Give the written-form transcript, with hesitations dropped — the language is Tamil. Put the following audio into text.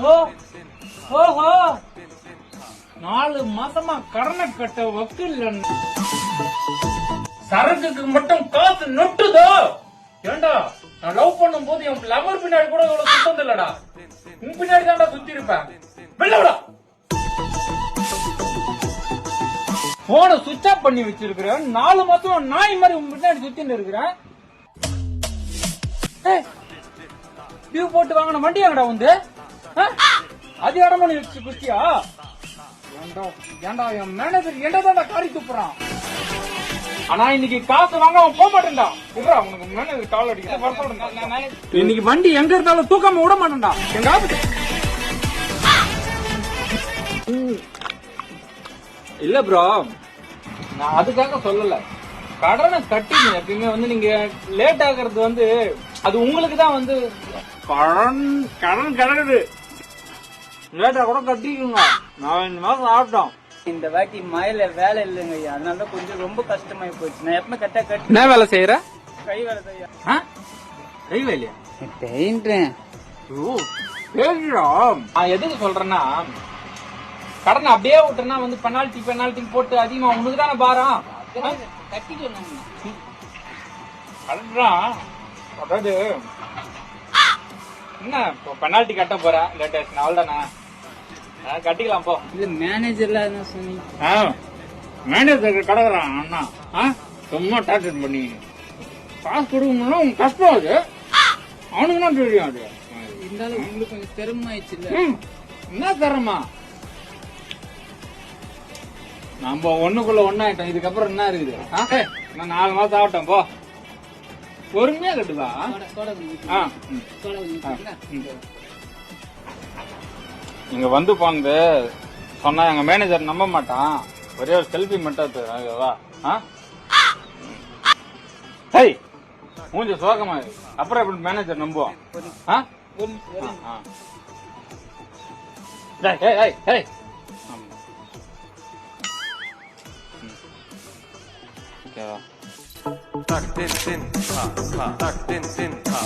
ஓ ஓஹோ 4 மாசமா கடனை கட்ட வக்கில்ல சரக்குக்கு மட்டும் காசு நொட்டுதோ. ஏண்டா நான் லவ் பண்ணும் போது என் லவர் பின்னாடி கூட இவ்வளவு சுத்தம் இல்லடா. உன் பின்னாடி தான்டா சுத்தி இருப்பேன். வெளிலடா. போன சுவிட்ச் ஆஃப் பண்ணி வச்சிருக்கிறேன். 4 மாசம் நாய் மாதிரி உன் பின்னாடி சுத்தின்னு இருக்கிறேன். டியூ போட்டு வாங்கின வண்டி எங்கடா வந்து அது இடமா நீ வச்சு குத்தியா? ஏண்டா என் மேனேஜர் என்னதான்டா காரி துப்புறான். ஆனா இன்னைக்கு காசு வாங்க அவன் போக மாட்டேன்டா. உனக்கு மேனேஜர் கால் அடிக்க. இன்னைக்கு வண்டி எங்க இருந்தாலும் தூக்காம விட மாட்டேன்டா. எங்க ஆபத்து இல்ல ப்ரோ, நான் அதுக்காக சொல்லல. கடனை கட்டிங்க எப்பயுமே வந்து நீங்க லேட் ஆகுறது வந்து அது உங்களுக்கு தான் வந்து கடன் கிடக்குது. லேட்டா கூட கட்டிக்குங்க. 4 மாசம் ஆகட்டும். இந்த வாட்டி மழையில வேலை இல்லைங்க ஐயா, அதனால கொஞ்சம் ரொம்ப கஷ்டமாயி போச்சு. நான் எப்பவுமே கட்ட கட்டி என்ன வேலை செய்யற? கை வேலை செய்ய. கை வேலையா? பெயிண்டேன். நான் எதுக்கு சொல்றேன்னா, கடனை அப்படியே விட்டுனா வந்து பெனால்டி போட்டு அதிகமா உனக்கு தானே பாரம். கட்டிக்கணும். அதாவது என்ன இப்போ பெனால்டி கட்ட போற லேட்டஸ்ட் அவ்வளவுதானே, கட்டிக்கலாம் போ. இல்ல மேனேஜர்ல என்ன சொன்னீங்க? மேனேஜர் கடக்குறான் அண்ணா. சும்மா டார்ச்சர் பண்ணி காசு கொடுக்கணும்னா உங்க கஷ்டம். அது அவனுக்கு தான் தெரியும். அது இருந்தாலும் உங்களுக்கு கொஞ்சம் திறமாயிடுச்சு இல்ல? என்ன திறமா? நம்ம ஒண்ணுக்குள்ள ஒன்னாயிட்டோம். இதுக்கப்புறம் என்ன இருக்குது? நான் 4 மாசம் ஆகட்டும் போ. பொறுமையா கட்டுதா. இங்க வந்து போந்து சொன்னா எங்க மேனேஜர் நம்ப மாட்டான். ஒரே ஒரு செல்ஃபி மட்டும் வா. மூஞ்ச சோகமா அப்புறம் எப்படி மேனேஜர் நம்புவான்? ஓகேவா? Tak din din ha ha tak din din ha